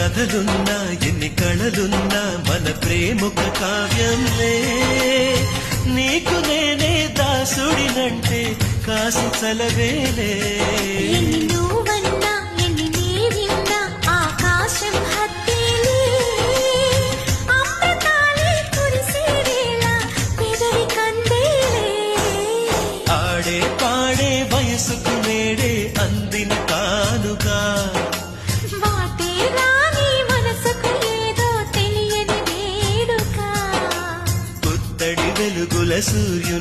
కథలున్నా ఎన్ని కళలున్నా మన ప్రేమొక కావ్యంలే నీకు నేనే దాసుడినంటే కాసి చలవేలే ఎన్ని నువ్వన్నా ఎన్ని నీవిన్నా ఆకాశం హత్తేలే అమృతాలే కురిసే వేళ పెదవి కందేలే ఆడే పాడే వయసుకు నేడే అందిన కానుగా వాటే రాని మనసుకు ఏదో తెలియని వేడుక పుత్తడి వెలుగుల సూర్యుడు